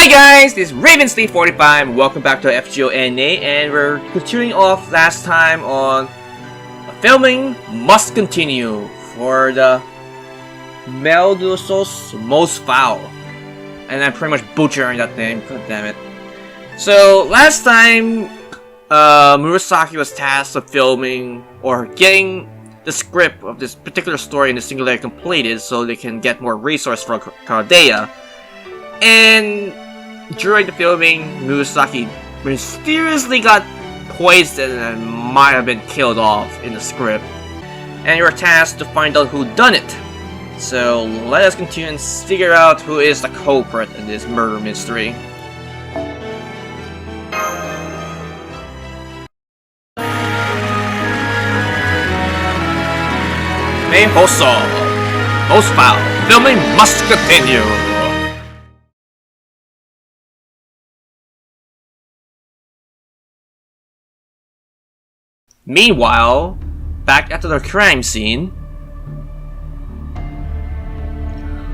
Hi guys, this is Ravensley45. Welcome back to FGO NA, and we're continuing off last time on filming must continue for the Meihousou's most foul. And I'm pretty much butchering that name, god damn it. So last time Moriarty was tasked with filming or getting the script of this particular story in the Singularity completed so they can get more resource for Caldea. And during the filming, Moriarty mysteriously got poisoned and might have been killed off in the script. And you were tasked to find out who done it. So let us continue and figure out who is the culprit in this murder mystery. Meihousou, most foul. Filming must continue. Meanwhile, back at the crime scene.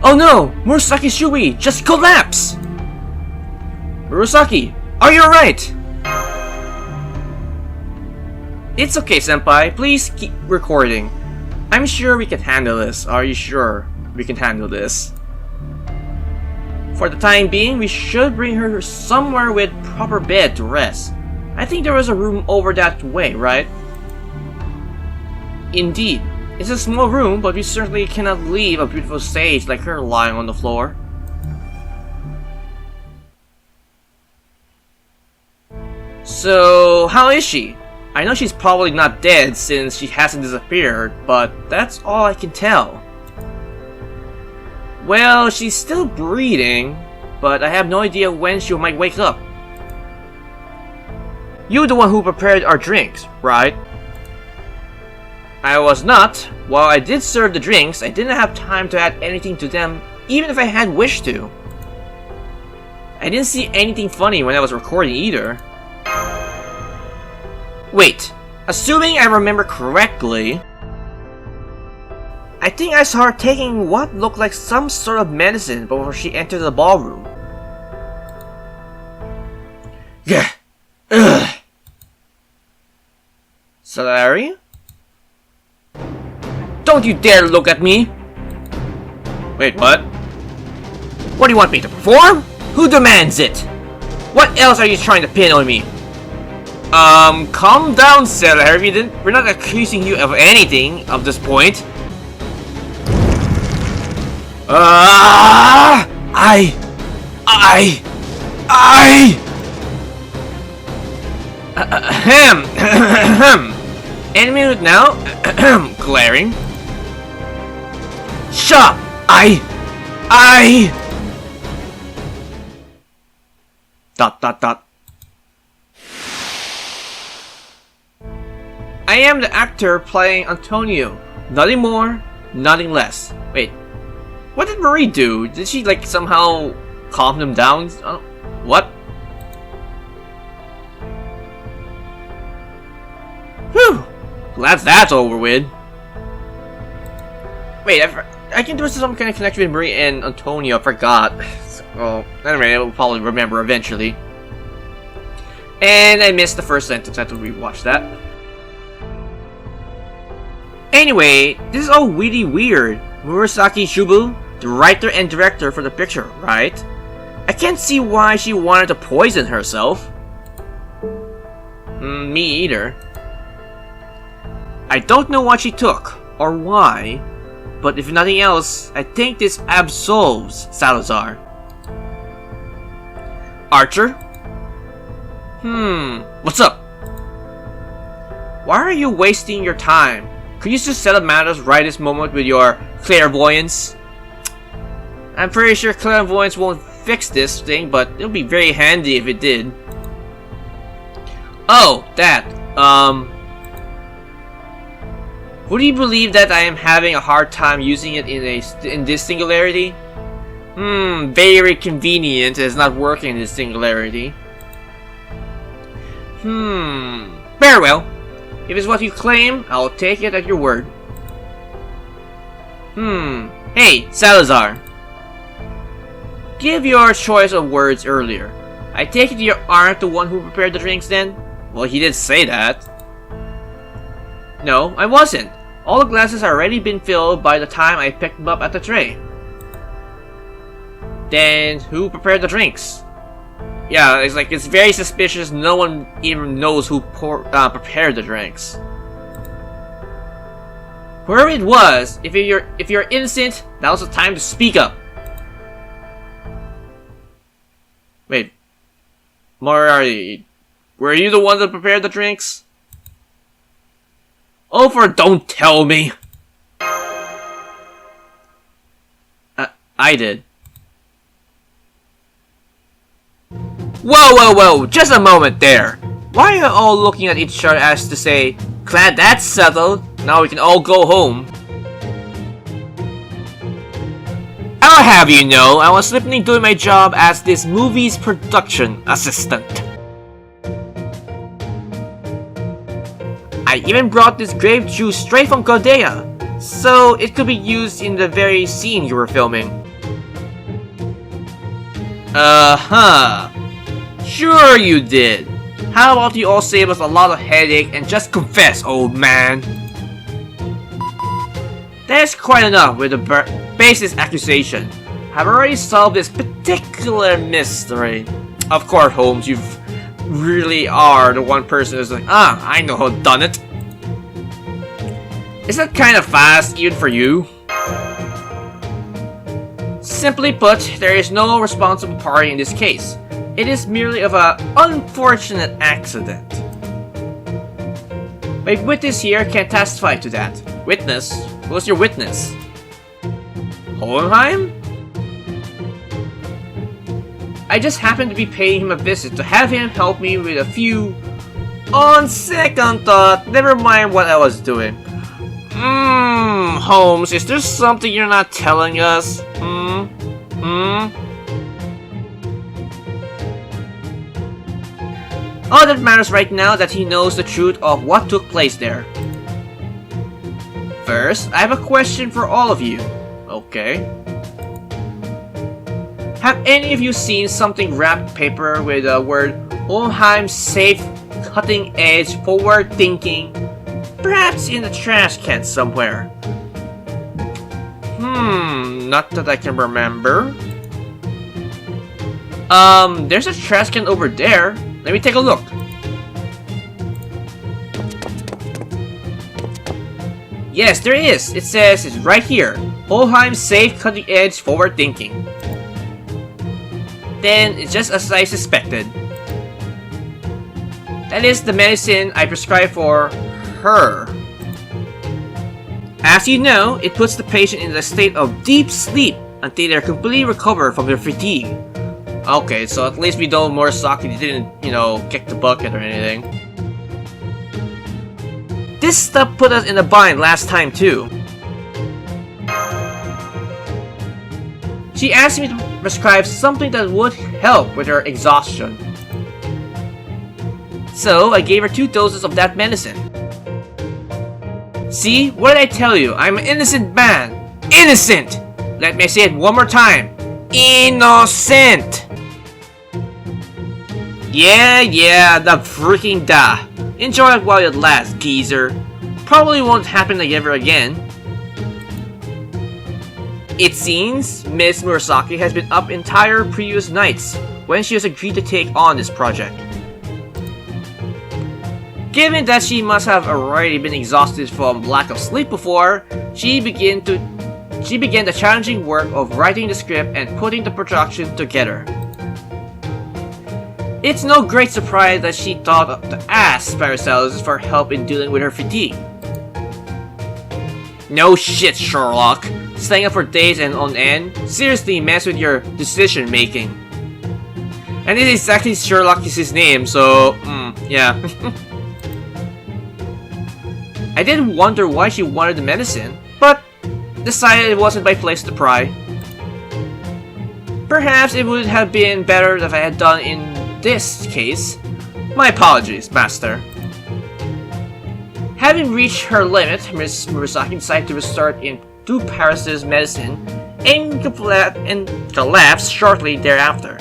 Oh no! Moriarty's Shubi just collapsed! Moriarty, are you alright? It's okay, senpai. Please keep recording. I'm sure we can handle this. Are you sure we can handle this? For the time being, we should bring her somewhere with proper bed to rest. I think there was a room over that way, right? Indeed. It's a small room, but we certainly cannot leave a beautiful sage like her lying on the floor. So, how is she? I know she's probably not dead since she hasn't disappeared, but that's all I can tell. Well, she's still breathing, but I have no idea when she might wake up. You're the one who prepared our drinks, right? I was not. While I did serve the drinks, I didn't have time to add anything to them, even if I had wished to. I didn't see anything funny when I was recording either. Wait, assuming I remember correctly, I think I saw her taking what looked like some sort of medicine before she entered the ballroom. Yeah. Ugh. Salary? Don't you dare look at me! Wait, what? What do you want me to perform? Who demands it? What else are you trying to pin on me? Calm down, Salary. We're not accusing you of anything at this point. Any minute now? Glaring. Shut up! Dot. I am the actor playing Antonio. Nothing more, nothing less. Wait, what did Marie do? Did she like somehow calm them down? What? Whew! Glad that's over with. Wait, I think there was some kind of connection with Marie and Antonio. I forgot. Well, anyway, I will probably remember eventually. And I missed the first sentence. I have to rewatch that. Anyway, this is all really weird. Moriarty Shubu, the writer and director for the picture, right? I can't see why she wanted to poison herself. Me either. I don't know what she took, or why, but if nothing else, I think this absolves Salazar. Archer? What's up? Why are you wasting your time? Could you just settle matters right this moment with your clairvoyance? I'm pretty sure clairvoyance won't fix this thing, but it'll be very handy if it did. Oh, that. Would you believe that I am having a hard time using it in this singularity? Very convenient. It's not working in this singularity. Very well. If it's what you claim, I'll take it at your word. Hey, Salazar. Give your choice of words earlier. I take it you aren't the one who prepared the drinks then? Well, he did say that. No, I wasn't. All the glasses had already been filled by the time I picked them up at the tray. Then, who prepared the drinks? Yeah, it's very suspicious. No one even knows who prepared the drinks. Whoever it was, if you're innocent, now's the time to speak up. Wait, Moriarty, were you the one that prepared the drinks? Oh, don't tell me. I did. Whoa, just a moment there. Why are you all looking at each other as to say, glad that's settled, now we can all go home? I'll have you know, I was simply doing my job as this movie's production assistant. I even brought this grape juice straight from Godea, so it could be used in the very scene you were filming. Sure you did. How about you all save us a lot of headache and just confess, old man? That's quite enough with the basis accusation. I've already solved this particular mystery. Of course, Holmes, you really are the one person who's like, I know who done it. Is that kind of fast even for you? Simply put, there is no responsible party in this case. It is merely of an unfortunate accident. My witness here can testify to that. Witness? Who's your witness? Hohenheim? I just happened to be paying him a visit to have him help me with a few... On second thought, never mind what I was doing. Holmes, is there something you're not telling us? All that matters right now that he knows the truth of what took place there. First, I have a question for all of you. Okay. Have any of you seen something wrapped paper with the word Hohenheim safe, cutting edge, forward thinking? Perhaps in the trash can somewhere. Not that I can remember. There's a trash can over there. Let me take a look. Yes, there is. It says it's right here. Hohenheim safe, cutting edge, forward thinking. Then it's just as I suspected. That is the medicine I prescribed for her. As you know, it puts the patient in a state of deep sleep until they're completely recovered from their fatigue. Okay, so at least we know Moriarty didn't, kick the bucket or anything. This stuff put us in a bind last time too. She asked me to prescribe something that would help with her exhaustion. So I gave her 2 doses of that medicine. See, what did I tell you? I'm an innocent man. Innocent! Let me say it one more time. Innocent! Yeah, the freaking da. Enjoy it while it lasts, geezer. Probably won't happen ever again. It seems Miss Murasaki has been up entire previous nights when she has agreed to take on this project. Given that she must have already been exhausted from lack of sleep before, she began the challenging work of writing the script and putting the production together. It's no great surprise that she thought to ask Paracelsus for help in dealing with her fatigue. No shit, Sherlock. Staying up for days and on end seriously mess with your decision making. And it is exactly Sherlock is his name, so yeah. I did wonder why she wanted the medicine, but decided it wasn't my place to pry. Perhaps it would have been better if I had done in this case. My apologies, Master. Having reached her limit, Miss Murasaki decided to restart into Paris's medicine and collapsed shortly thereafter.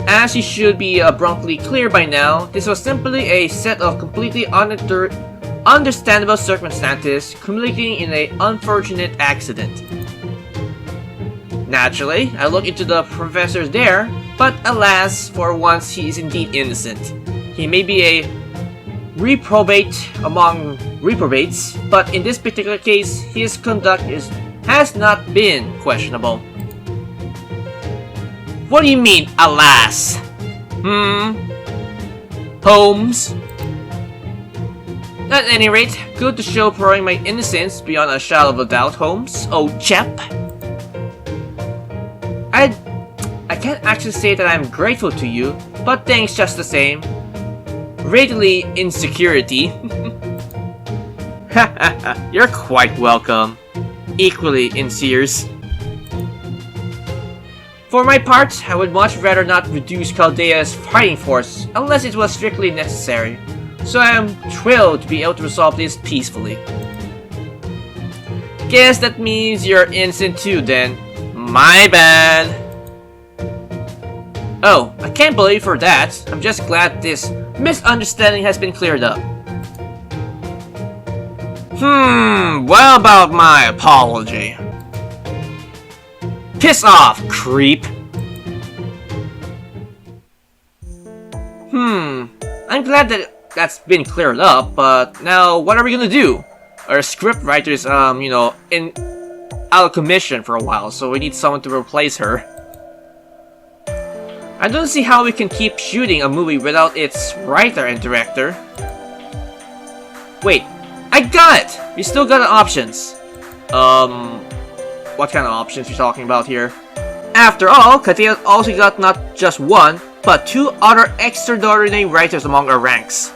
As you should be abundantly clear by now, this was simply a set of completely understandable circumstances culminating in an unfortunate accident. Naturally, I look into the professor there, but alas, for once he is indeed innocent. He may be a reprobate among reprobates, but in this particular case, his conduct has not been questionable. What do you mean, alas? Holmes? At any rate, good to show proving my innocence beyond a shadow of a doubt, Holmes, old chap. I can't actually say that I'm grateful to you, but thanks just the same. Radiantly insecurity. You're quite welcome. Equally in Sears. For my part, I would much rather not reduce Chaldea's fighting force unless it was strictly necessary, so I am thrilled to be able to resolve this peacefully. Guess that means you're innocent too then. My bad. Oh, I can't believe for that. I'm just glad this misunderstanding has been cleared up. What about my apology? Piss off, creep! I'm glad that that's been cleared up, but now what are we gonna do? Our script writer is, out of commission for a while, so we need someone to replace her. I don't see how we can keep shooting a movie without its writer and director. Wait, I got it! We still got options. What kind of options are you talking about here? After all, Katia also got not just one, but two other extraordinary writers among our ranks.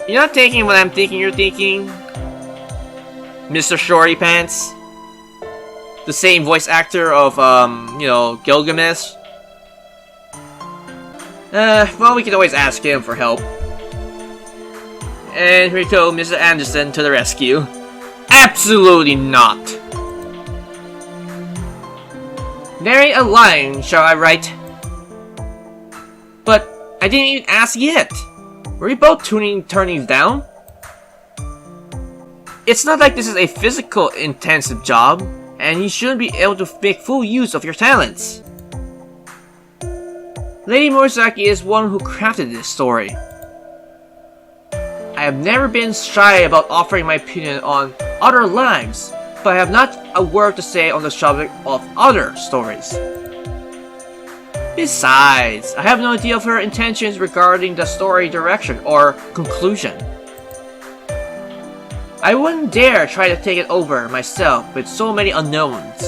You're not thinking what I'm thinking you're thinking? Mr. Shorty Pants? The same voice actor of, Gilgamesh? Well, we can always ask him for help. And here we go, Mr. Anderson to the rescue. Absolutely not! Nary a line, shall I write? But I didn't even ask yet! Were we both turning down? It's not like this is a physical intensive job, and you shouldn't be able to make full use of your talents. Lady Moriarty is one who crafted this story. I have never been shy about offering my opinion on other lives, but I have not a word to say on the subject of other stories. Besides, I have no idea of her intentions regarding the story direction or conclusion. I wouldn't dare try to take it over myself with so many unknowns.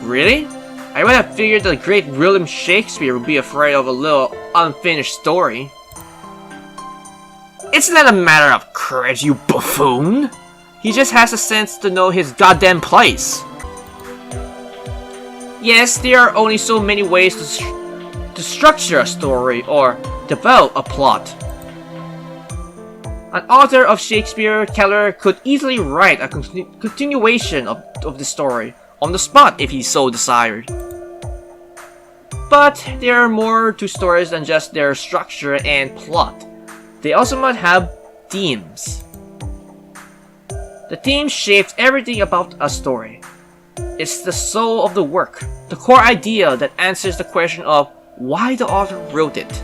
Really? I would have figured the great William Shakespeare would be afraid of a little unfinished story. It's not a matter of courage, you buffoon! He just has a sense to know his goddamn place. Yes, there are only so many ways to structure a story or develop a plot. An author of Shakespeare Keller could easily write a continuation of the story on the spot if he so desired. But there are more to stories than just their structure and plot. They also might have themes. The theme shapes everything about a story. It's the soul of the work, the core idea that answers the question of why the author wrote it.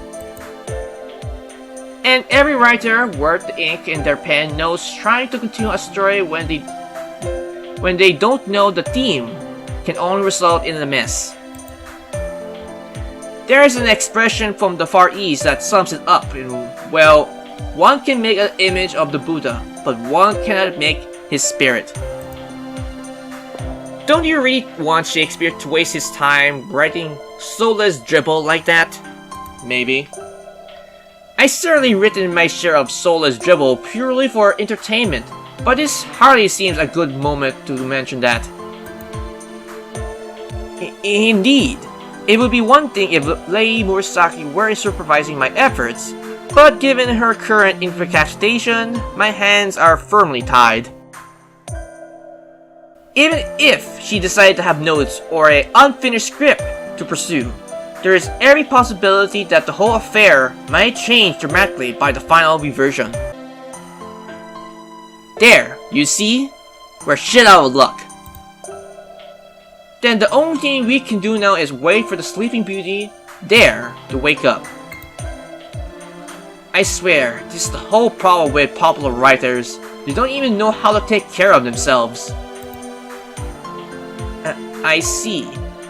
And every writer worth the ink in their pen knows trying to continue a story when they don't know the theme can only result in a mess. There is an expression from the Far East that sums it up in, well, one can make an image of the Buddha, but one cannot make his spirit. Don't you really want Shakespeare to waste his time writing soulless dribble like that? Maybe. I certainly written my share of soulless dribble purely for entertainment, but this hardly seems a good moment to mention that. Indeed, it would be one thing if Lady Moriarty were supervising my efforts, But given her current incapacitation, my hands are firmly tied. Even if she decided to have notes or an unfinished script to pursue, there is every possibility that the whole affair might change dramatically by the final reversion. There, you see? We're shit out of luck. Then the only thing we can do now is wait for the Sleeping Beauty there to wake up. I swear, this is the whole problem with popular writers. They don't even know how to take care of themselves. I see.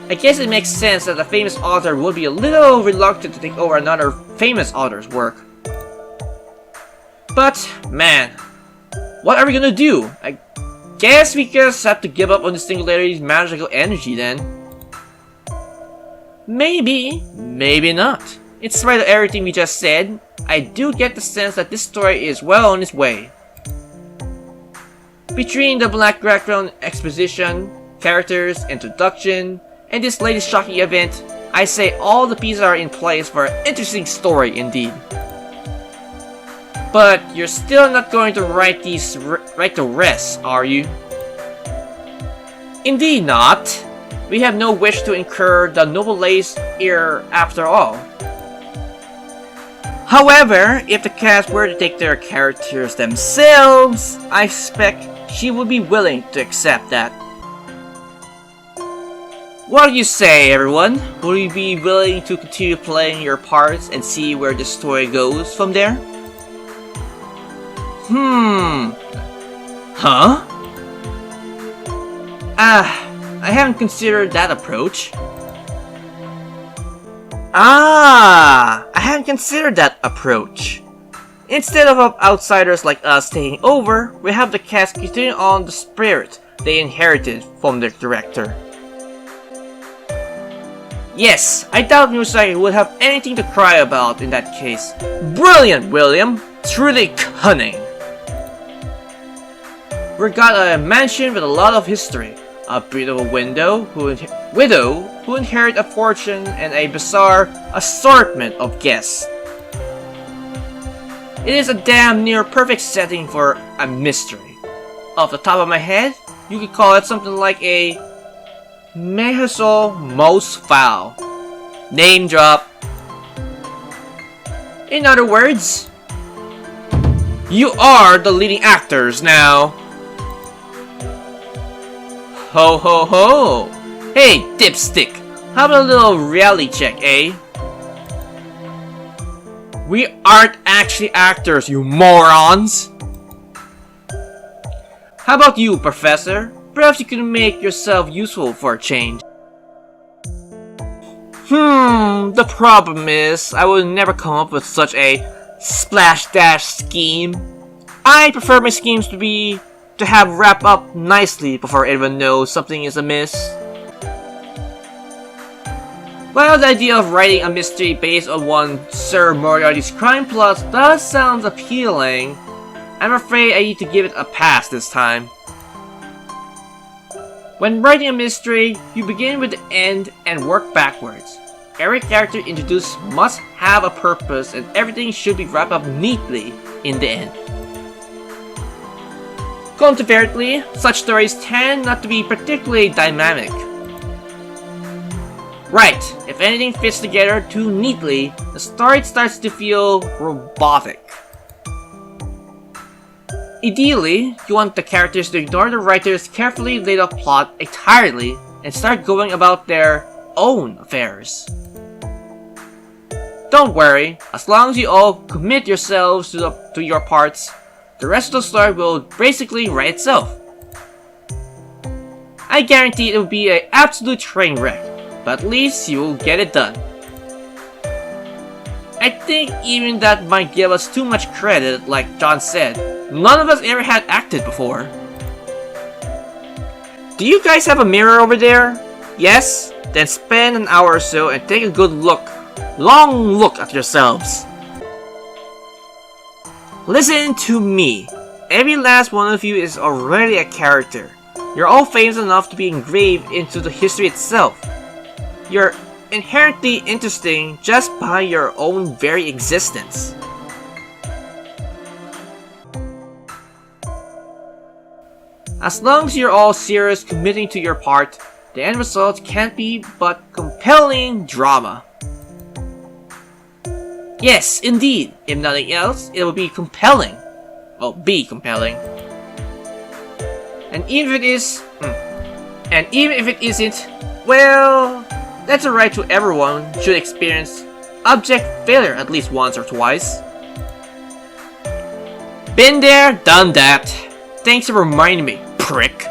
I guess it makes sense that a famous author would be a little reluctant to take over another famous author's work. But, man, what are we gonna do? I guess we just have to give up on the Singularity's magical energy then. Maybe, maybe not. In spite of everything we just said, I do get the sense that this story is well on its way. Between the black background exposition, characters, introduction, and this latest shocking event, I say all the pieces are in place for an interesting story indeed. But you're still not going to write the rest, are you? Indeed not. We have no wish to incur the noble lady's ire after all. However, if the cast were to take their characters themselves, I suspect she would be willing to accept that. What do you say, everyone? Will you be willing to continue playing your parts and see where the story goes from there? Huh? I haven't considered that approach. I hadn't considered that approach. Instead of outsiders like us taking over, we have the cast continue on the spirit they inherited from their director. Yes, I doubt Moriarty would have anything to cry about in that case. Brilliant, William! Truly cunning! We got a mansion with a lot of history, a beautiful widow who inherit a fortune, and a bizarre assortment of guests. It is a damn near perfect setting for a mystery. Off the top of my head, you could call it something like a Meihousou most foul. Name drop. In other words, you are the leading actors now. Ho ho ho! Hey, dipstick! How about a little reality check, eh? We aren't actually actors, you morons! How about you, Professor? Perhaps you can make yourself useful for a change. The problem is, I would never come up with such a splash dash scheme. I prefer my schemes to have wrap up nicely before anyone knows something is amiss. While the idea of writing a mystery based on one Sir Moriarty's crime plots does sound appealing, I'm afraid I need to give it a pass this time. When writing a mystery, you begin with the end and work backwards. Every character introduced must have a purpose and everything should be wrapped up neatly in the end. Conversely, such stories tend not to be particularly dynamic. Right, if anything fits together too neatly, the story starts to feel robotic. Ideally, you want the characters to ignore the writer's carefully laid out plot entirely and start going about their own affairs. Don't worry, as long as you all commit yourselves to your parts, the rest of the story will basically write itself. I guarantee it will be an absolute train wreck, but at least you will get it done. I think even that might give us too much credit, like John said. None of us ever had acted before. Do you guys have a mirror over there? Yes? Then spend an hour or so and take a good long look at yourselves. Listen to me. Every last one of you is already a character. You're all famous enough to be engraved into the history itself. You're inherently interesting just by your own very existence. As long as you're all serious committing to your part, the end result can't be but compelling drama. Yes, indeed. If nothing else, it will be compelling. Well, be compelling. And even if it isn't, well, that's a right to everyone should experience abject failure at least once or twice. Been there, done that. Thanks for reminding me, prick.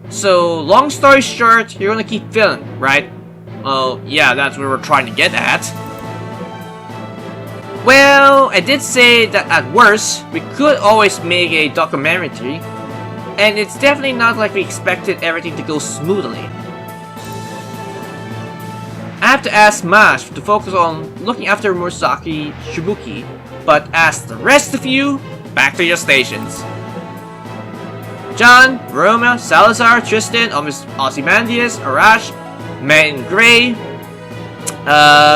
So, long story short, you're gonna keep filming, right? Well, yeah, that's what we're trying to get at. Well, I did say that at worst, we could always make a documentary, and it's definitely not like we expected everything to go smoothly. I have to ask Mash to focus on looking after Murasaki Shibuki, but as the rest of you, back to your stations. John, Roma, Salazar, Tristan, Ozymandias, Arash, Man in Grey,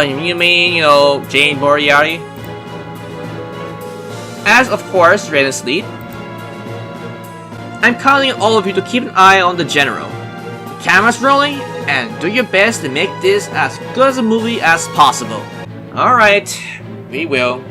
you mean, Jane Moriarty. As of course, Red and Sleet. I'm calling on all of you to keep an eye on the General. The camera's rolling, and do your best to make this as good as a movie as possible. Alright, we will.